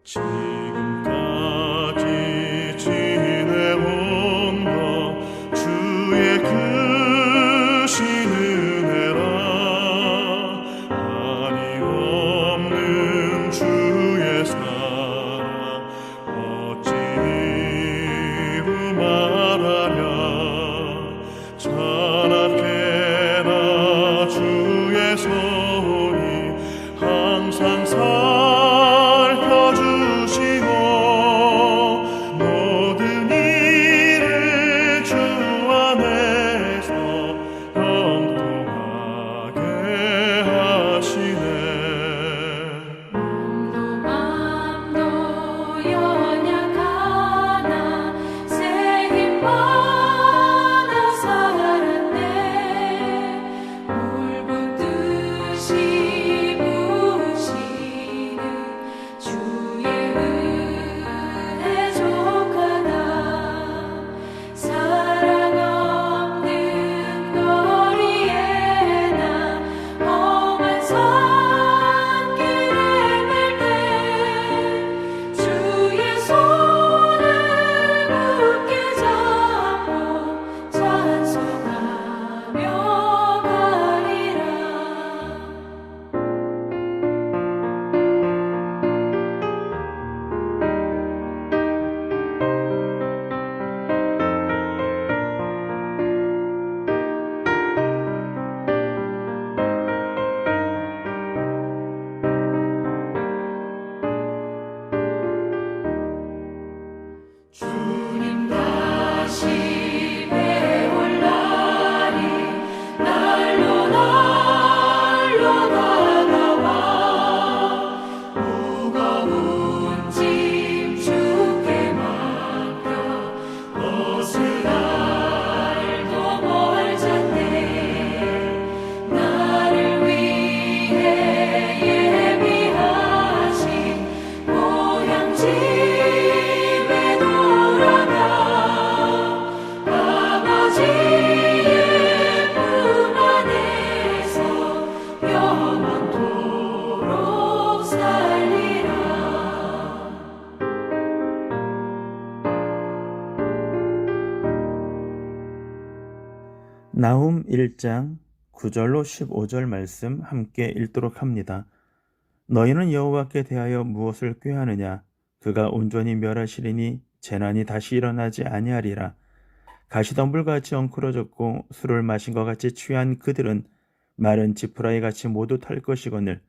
지금까지 지내온 것 주의 크신 은혜라. 한이 없는 주의 사랑 어찌 이루 말하랴. 자나깨나 주의 손이 항상 살펴주시고 모든 일을 주 안에서 형통하게 하시네. 맘도 연약하나 새 힘받아 살았네. 물붓듯이 부으시는 주의 은혜 족하다. 사랑 없는 거리에 나 험한 산길을 갈 때 주의 손을 굳게 잡고 찬송하며 가리라. 주님 다시 배울 날이 날로 다가와. 무거운 짐 주께 맡겨 벗을 알고 멀잖네. 나를 위해 예비하신 고향 집에 돌아가 아버지의 품 안에서 영원토록 살리라. 나훔 1장 9절로 15절 말씀 함께 읽도록 합니다. 너희는 여호와께 대하여 무엇을 꾀하느냐? 그가 온전히 멸하시리니 재난이 다시 일어나지 아니하리라. 가시덤불같이 엉클어졌고 술을 마신 것 같이 취한 그들은 마른 지푸라기 같이 모두 탈 것이거늘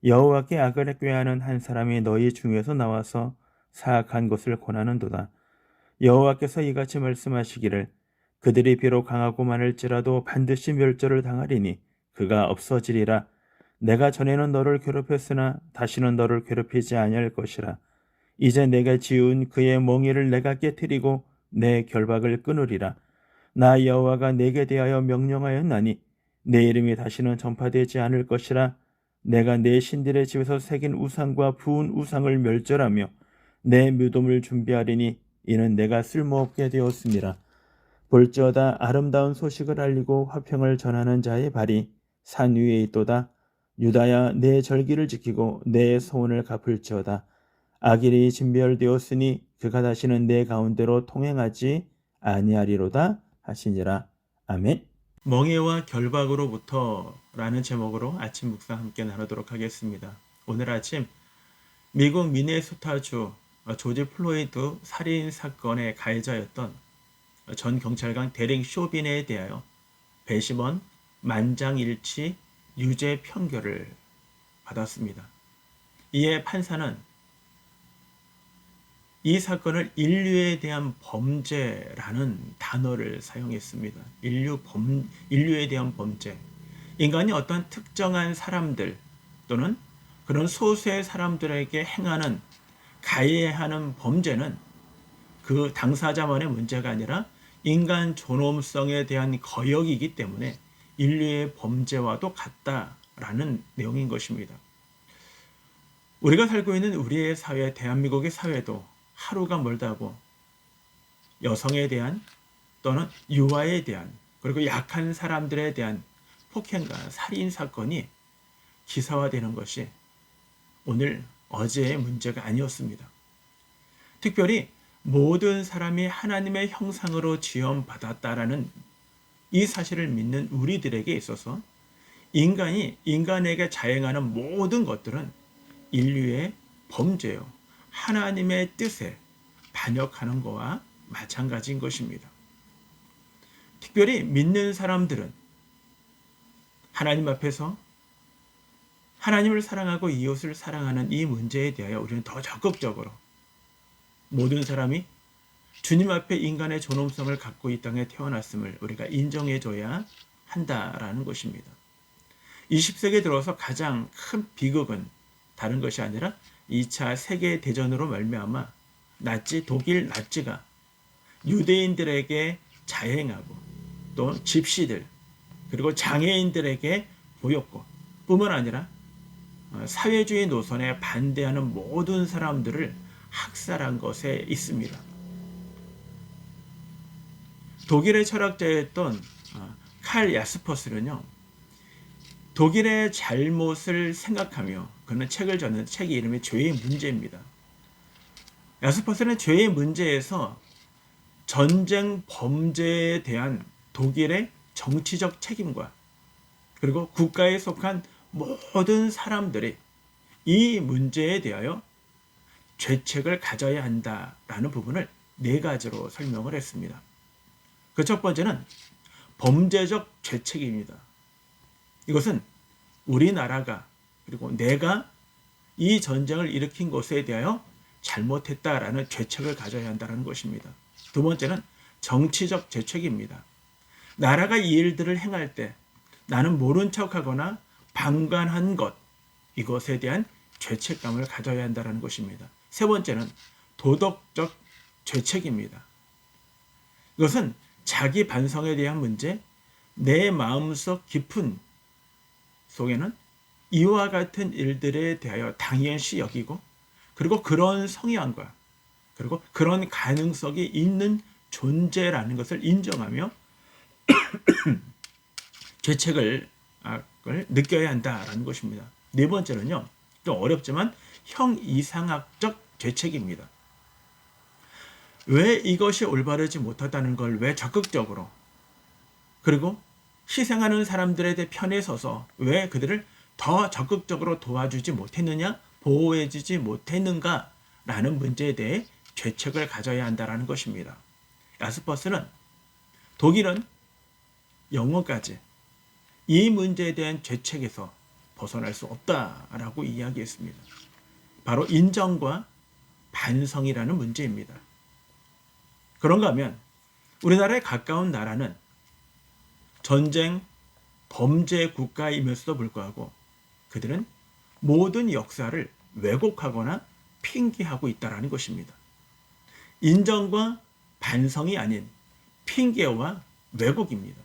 여호와께 악을 꾀하는 한 사람이 너희 중에서 나와서 사악한 것을 권하는도다. 여호와께서 이같이 말씀하시기를 그들이 비록 강하고 많을지라도 반드시 멸절을 당하리니 그가 없어지리라. 내가 전에는 너를 괴롭혔으나 다시는 너를 괴롭히지 아니할 것이라. 이제 내가 지은 그의 멍에를 내가 깨뜨리고 내 결박을 끊으리라. 나 여호와가 내게 대하여 명령하였나니 내 이름이 다시는 전파되지 않을 것이라. 내가 내 신들의 집에서 새긴 우상과 부은 우상을 멸절하며 내 무덤을 준비하리니 이는 내가 쓸모없게 되었습니다. 볼지어다 아름다운 소식을 알리고 화평을 전하는 자의 발이 산 위에 있도다. 유다야 내 절기를 지키고 내 소원을 갚을지어다. 악일이 진멸되었으니 그가 다시는 내 가운데로 통행하지 아니하리로다 하시니라. 아멘. 멍에와 결박으로부터 라는 제목으로 아침 묵상 함께 나누도록 하겠습니다. 오늘 아침 미국 미네소타주 조지 플로이드 살인 사건의 가해자였던 전 경찰관 데릭 쇼빈에 대하여 배심원 만장일치 유죄 판결을 받았습니다. 이에 판사는 이 사건을 인류에 대한 범죄라는 단어를 사용했습니다. 인류에 대한 범죄. 인간이 어떤 특정한 사람들 또는 그런 소수의 사람들에게 행하는 가해하는 범죄는 그 당사자만의 문제가 아니라 인간 존엄성에 대한 거역이기 때문에 인류의 범죄와도 같다라는 내용인 것입니다. 우리가 살고 있는 우리의 사회, 대한민국의 사회도 하루가 멀다고 여성에 대한 또는 유아에 대한 그리고 약한 사람들에 대한 폭행과 살인 사건이 기사화되는 것이 오늘 어제의 문제가 아니었습니다. 특별히 모든 사람이 하나님의 형상으로 지음받았다라는 이 사실을 믿는 우리들에게 있어서 인간이 인간에게 자행하는 모든 것들은 인류의 범죄요, 하나님의 뜻에 반역하는 것과 마찬가지인 것입니다. 특별히 믿는 사람들은 하나님 앞에서 하나님을 사랑하고 이웃을 사랑하는 이 문제에 대하여 우리는 더 적극적으로 모든 사람이 주님 앞에 인간의 존엄성을 갖고 이 땅에 태어났음을 우리가 인정해줘야 한다라는 것입니다. 20세기에 들어서 가장 큰 비극은 다른 것이 아니라 2차 세계대전으로 말미암아 독일 나치가 유대인들에게 자행하고 또 집시들 그리고 장애인들에게 보였고 뿐만 아니라 사회주의 노선에 반대하는 모든 사람들을 학살한 것에 있습니다. 독일의 철학자였던 칼 야스퍼스는요, 독일의 잘못을 생각하며 그는 책을 졌는데 책의 이름이 죄의 문제입니다. 야스퍼스는 죄의 문제에서 전쟁 범죄에 대한 독일의 정치적 책임과 그리고 국가에 속한 모든 사람들이 이 문제에 대하여 죄책을 가져야 한다라는 부분을 4가지로 설명을 했습니다. 그 첫 번째는 범죄적 죄책입니다. 이것은 우리나라가 그리고 내가 이 전쟁을 일으킨 것에 대하여 잘못했다라는 죄책을 가져야 한다는 것입니다. 두 번째는 정치적 죄책입니다. 나라가 이 일들을 행할 때 나는 모른 척하거나 방관한 것, 이것에 대한 죄책감을 가져야 한다는 것입니다. 세 번째는 도덕적 죄책입니다. 이것은 자기 반성에 대한 문제, 내 마음속 깊은 속에는 이와 같은 일들에 대하여 당연시 여기고 그리고 그런 성향과 그리고 그런 가능성이 있는 존재라는 것을 인정하며 죄책을 느껴야 한다라는 것입니다. 네 번째는요, 좀 어렵지만 형이상학적 죄책입니다. 왜 이것이 올바르지 못하다는 걸 왜 적극적으로 그리고 희생하는 사람들의 편에 서서 왜 그들을 더 적극적으로 도와주지 못했느냐, 보호해주지 못했는가 라는 문제에 대해 죄책을 가져야 한다는 것입니다. 야스퍼스는 독일은 영원까지 이 문제에 대한 죄책에서 벗어날 수 없다라고 이야기했습니다. 바로 인정과 반성이라는 문제입니다. 그런가 하면 우리나라에 가까운 나라는 전쟁, 범죄 국가임에서도 불구하고 그들은 모든 역사를 왜곡하거나 핑계하고 있다는 것입니다. 인정과 반성이 아닌 핑계와 왜곡입니다.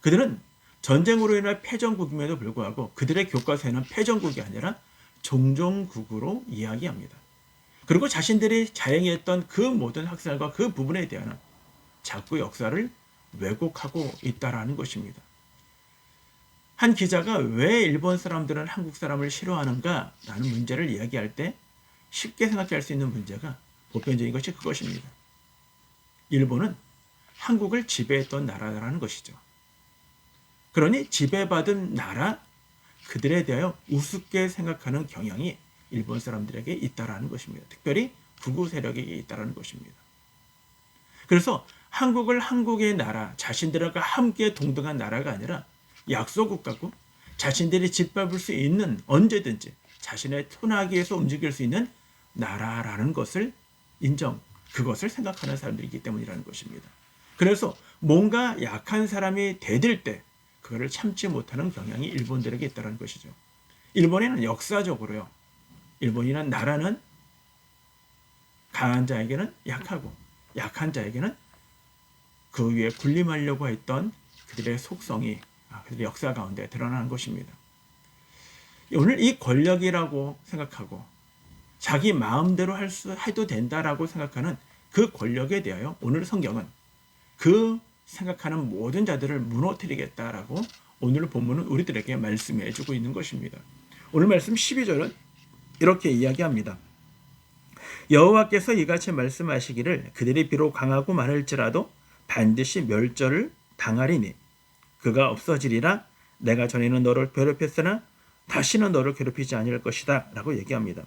그들은 전쟁으로 인한 패전국임에도 불구하고 그들의 교과서에는 패전국이 아니라 종종국으로 이야기합니다. 그리고 자신들이 자행했던 그 모든 학살과 그 부분에 대한 자꾸 역사를 왜곡하고 있다는 것입니다. 한 기자가 왜 일본 사람들은 한국 사람을 싫어하는가라는 문제를 이야기할 때 쉽게 생각할 수 있는 문제가 보편적인 것이 그것입니다. 일본은 한국을 지배했던 나라라는 것이죠. 그러니 지배받은 나라, 그들에 대하여 우습게 생각하는 경향이 일본 사람들에게 있다라는 것입니다. 특별히 극우 세력에게 있다라는 것입니다. 그래서 한국을 한국의 나라, 자신들과 함께 동등한 나라가 아니라 약소국가고 자신들이 짓밟을 수 있는 언제든지 자신의 토나기에서 움직일 수 있는 나라라는 것을 그것을 생각하는 사람들이기 때문이라는 것입니다. 그래서 뭔가 약한 사람이 대들 때 그거를 참지 못하는 경향이 일본들에게 있다는 것이죠. 일본에는 역사적으로요, 일본이라는 나라는 강한 자에게는 약하고 약한 자에게는 그 위에 군림하려고 했던 그들의 속성이 그들의 역사 가운데 드러나는 것입니다. 오늘 이 권력이라고 생각하고 자기 마음대로 해도 된다라고 생각하는 그 권력에 대하여 오늘 성경은 그 생각하는 모든 자들을 무너뜨리겠다라고 오늘 본문은 우리들에게 말씀해 주고 있는 것입니다. 오늘 말씀 12절은 이렇게 이야기합니다. 여호와께서 이같이 말씀하시기를 그들이 비록 강하고 많을지라도 반드시 멸절을 당하리니 그가 없어지리라. 내가 전에는 너를 괴롭혔으나 다시는 너를 괴롭히지 아니할 것이다 라고 얘기합니다.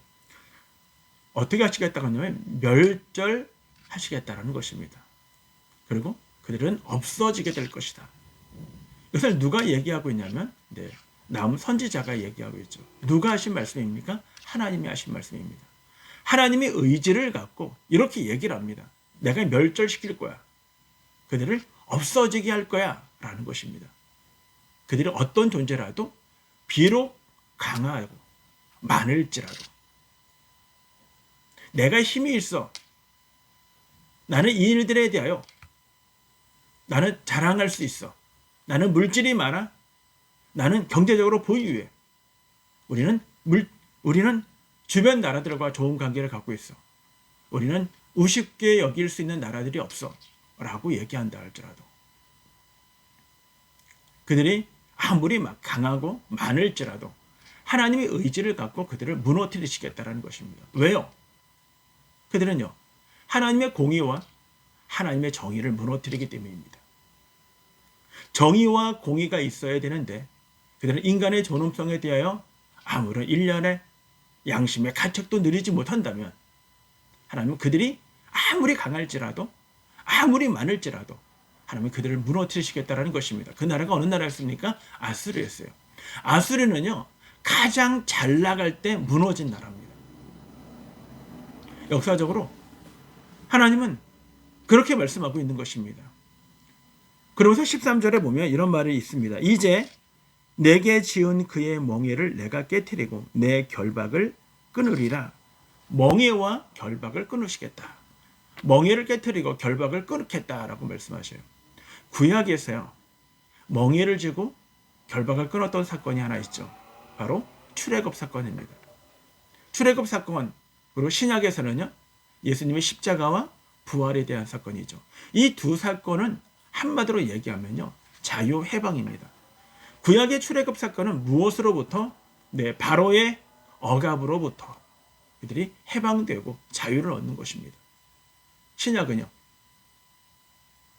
어떻게 하시겠다고 하냐면 멸절하시겠다라는 것입니다. 그리고 그들은 없어지게 될 것이다. 이것을 누가 얘기하고 있냐면 나훔 선지자가 얘기하고 있죠. 누가 하신 말씀입니까? 하나님이 하신 말씀입니다. 하나님이 의지를 갖고 이렇게 얘기를 합니다. 내가 멸절시킬 거야. 그들을 없어지게 할 거야 라는 것입니다. 그들이 어떤 존재라도 비록 강하고 많을지라도 내가 힘이 있어. 나는 이 일들에 대하여 나는 자랑할 수 있어. 나는 물질이 많아. 나는 경제적으로 보유해. 우리는 주변 나라들과 좋은 관계를 갖고 있어. 우리는 우습게 여길 수 있는 나라들이 없어. 라고 얘기한다 할지라도 그들이 아무리 막 강하고 많을지라도 하나님의 의지를 갖고 그들을 무너뜨리시겠다는 것입니다. 왜요? 그들은요, 하나님의 공의와 하나님의 정의를 무너뜨리기 때문입니다. 정의와 공의가 있어야 되는데 그들은 인간의 존엄성에 대하여 아무런 일련의 양심의 가책도 누리지 못한다면 하나님은 그들이 아무리 강할지라도 아무리 많을지라도 하나님은 그들을 무너뜨리시겠다는 것입니다. 그 나라가 어느 나라였습니까? 아수르였어요. 아수르는요, 가장 잘 나갈 때 무너진 나라입니다. 역사적으로 하나님은 그렇게 말씀하고 있는 것입니다. 그러면서 13절에 보면 이런 말이 있습니다. 이제 내게 지은 그의 멍에를 내가 깨뜨리고 내 결박을 끊으리라. 멍에와 결박을 끊으시겠다. 멍에를 깨뜨리고 결박을 끊겠다라고 말씀하셔요. 구약에서요, 멍에를 쥐고 결박을 끊었던 사건이 하나 있죠. 바로 출애굽 사건입니다. 출애굽 사건, 그리고 신약에서는요, 예수님의 십자가와 부활에 대한 사건이죠. 이 두 사건은 한마디로 얘기하면요, 자유해방입니다. 구약의 출애굽 사건은 무엇으로부터? 바로의 억압으로부터 그들이 해방되고 자유를 얻는 것입니다. 신약은요,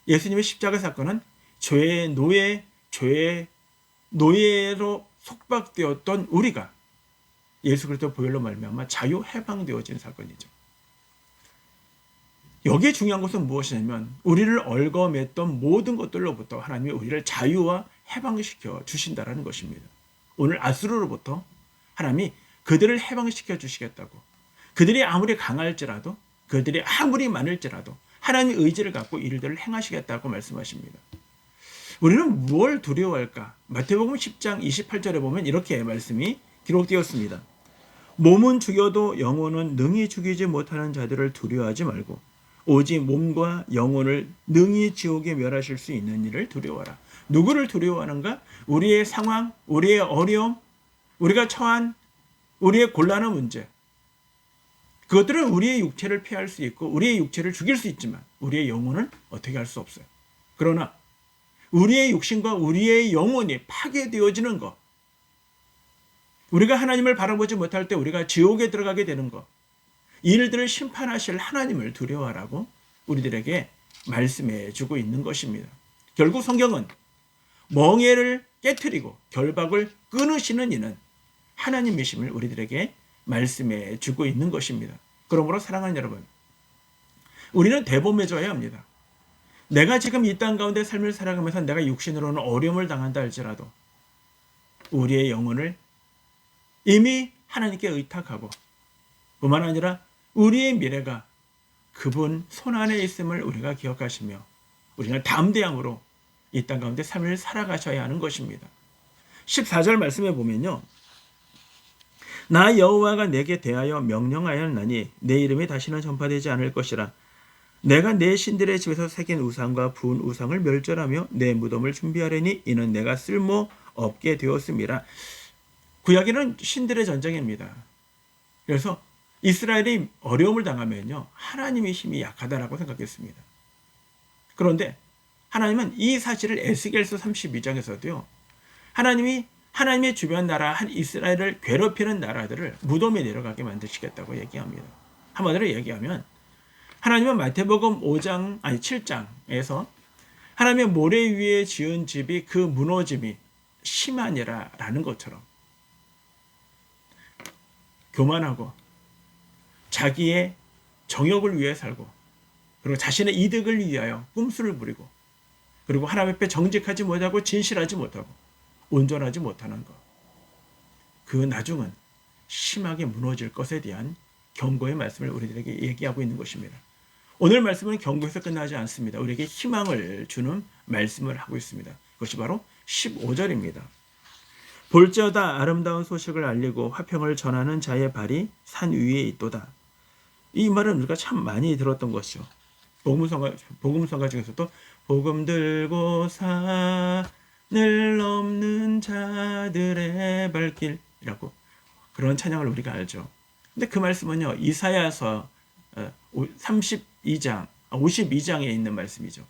예수님의 십자가 사건은 죄의 노예로 속박되었던 우리가 예수 그리스도 보혈로 말미암아 자유 해방되어진 사건이죠. 여기에 중요한 것은 무엇이냐면 우리를 얽어맸던 모든 것들로부터 하나님이 우리를 자유와 해방시켜 주신다라는 것입니다. 오늘 아수르로부터 하나님이 그들을 해방시켜 주시겠다고, 그들이 아무리 강할지라도 그들이 아무리 많을지라도 하나님의 의지를 갖고 일들을 행하시겠다고 말씀하십니다. 우리는 뭘 두려워할까? 마태복음 10장 28절에 보면 이렇게 말씀이 기록되었습니다. 몸은 죽여도 영혼은 능히 죽이지 못하는 자들을 두려워하지 말고 오직 몸과 영혼을 능히 지옥에 멸하실 수 있는 일을 두려워하라. 누구를 두려워하는가? 우리의 상황, 우리의 어려움, 우리가 처한 우리의 곤란한 문제, 그것들은 우리의 육체를 피할 수 있고 우리의 육체를 죽일 수 있지만 우리의 영혼은 어떻게 할 수 없어요. 그러나 우리의 육신과 우리의 영혼이 파괴되어지는 것, 우리가 하나님을 바라보지 못할 때 우리가 지옥에 들어가게 되는 것, 이 일들을 심판하실 하나님을 두려워하라고 우리들에게 말씀해 주고 있는 것입니다. 결국 성경은 멍에를 깨트리고 결박을 끊으시는 이는 하나님이심을 우리들에게 말씀해 주고 있는 것입니다. 그러므로 사랑하는 여러분, 우리는 대범해져야 합니다. 내가 지금 이 땅 가운데 삶을 살아가면서 내가 육신으로는 어려움을 당한다 할지라도 우리의 영혼을 이미 하나님께 의탁하고 뿐만 아니라 우리의 미래가 그분 손안에 있음을 우리가 기억하시며 우리는 담대함으로 이 땅 가운데 삶을 살아가셔야 하는 것입니다. 14절 말씀해 보면요, 나 여호와가 내게 대하여 명령하였나니 내 이름이 다시는 전파되지 않을 것이라. 내가 내 신들의 집에서 새긴 우상과 부은 우상을 멸절하며 내 무덤을 준비하려니 이는 내가 쓸모 없게 되었음이라. 구약에는 신들의 전쟁입니다. 그래서 이스라엘이 어려움을 당하면요, 하나님의 힘이 약하다라고 생각했습니다. 그런데 하나님은 이 사실을 에스겔서 32장에서도요, 하나님이 하나님의 주변 나라 한 이스라엘을 괴롭히는 나라들을 무덤에 내려가게 만드시겠다고 얘기합니다. 한마디로 얘기하면 하나님은 마태복음 7장에서 하나님의 모래 위에 지은 집이 그 무너짐이 심하니라라는 것처럼 교만하고 자기의 정욕을 위해 살고 그리고 자신의 이득을 위하여 꼼수를 부리고 그리고 하나님 앞에 정직하지 못하고 진실하지 못하고 온전하지 못하는 것. 그 나중은 심하게 무너질 것에 대한 경고의 말씀을 우리들에게 얘기하고 있는 것입니다. 오늘 말씀은 경고에서 끝나지 않습니다. 우리에게 희망을 주는 말씀을 하고 있습니다. 그것이 바로 15절입니다. 볼지어다 아름다운 소식을 알리고 화평을 전하는 자의 발이 산 위에 있도다. 이 말은 우리가 참 많이 들었던 것이죠. 복음성가 중에서도 복음 들고 산을 넘는 자들의 발길이라고 그런 찬양을 우리가 알죠. 근데 그 말씀은요, 이사야서 52장에 있는 말씀이죠.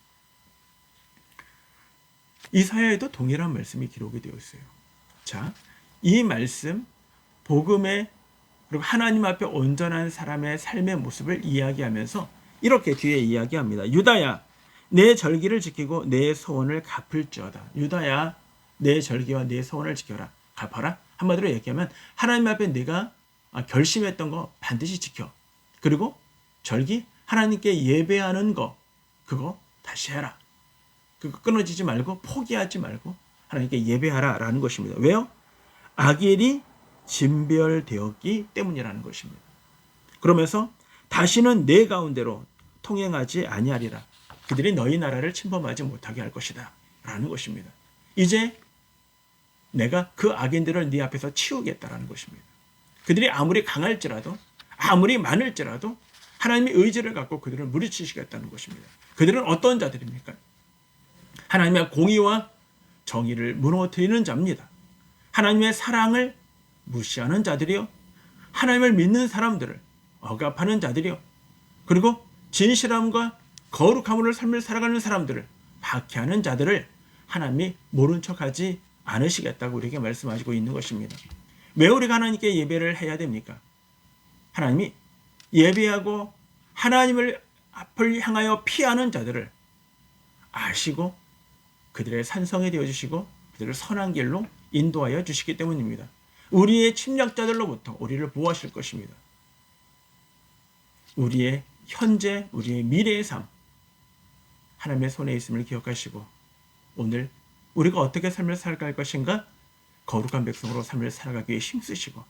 이사야에도 동일한 말씀이 기록이 되어 있어요. 자, 이 말씀, 복음의 그리고 하나님 앞에 온전한 사람의 삶의 모습을 이야기하면서 이렇게 뒤에 이야기합니다. 유다야, 내 절기를 지키고 내 소원을 갚을지어다. 유다야, 내 절기와 내 소원을 지켜라. 갚아라. 한마디로 얘기하면 하나님 앞에 내가 결심했던 거 반드시 지켜. 그리고 절기, 하나님께 예배하는 거, 그거 다시 해라. 그거 끊어지지 말고 포기하지 말고 하나님께 예배하라라는 것입니다. 왜요? 악일이 진멸되었기 때문이라는 것입니다. 그러면서 다시는 내 가운데로 통행하지 아니하리라. 그들이 너희 나라를 침범하지 못하게 할 것이다 라는 것입니다. 이제 내가 그 악인들을 네 앞에서 치우겠다라는 것입니다. 그들이 아무리 강할지라도 아무리 많을지라도 하나님의 의지를 갖고 그들을 물리치시겠다는 것입니다. 그들은 어떤 자들입니까? 하나님의 공의와 정의를 무너뜨리는 자입니다. 하나님의 사랑을 무시하는 자들이요, 하나님을 믿는 사람들을 억압하는 자들이요, 그리고 진실함과 거룩함으로 삶을 살아가는 사람들을 박해하는 자들을 하나님이 모른 척하지 않으시겠다고 우리에게 말씀하시고 있는 것입니다. 왜 우리가 하나님께 예배를 해야 됩니까? 하나님이 예배하고 하나님을 앞을 향하여 피하는 자들을 아시고 그들의 산성이 되어주시고 그들을 선한 길로 인도하여 주시기 때문입니다. 우리의 침략자들로부터 우리를 보호하실 것입니다. 우리의 현재, 우리의 미래의 삶, 하나님의 손에 있음을 기억하시고 오늘 우리가 어떻게 삶을 살아갈 것인가? 거룩한 백성으로 삶을 살아가기 위해 힘쓰시고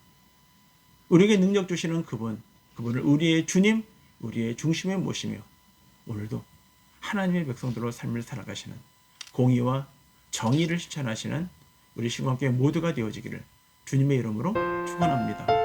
우리에게 능력 주시는 그분을 우리의 주님, 우리의 중심에 모시며 오늘도 하나님의 백성들로 삶을 살아가시는 공의와 정의를 실천하시는 우리 신광교회 모두가 되어지기를 주님의 이름으로 축원합니다.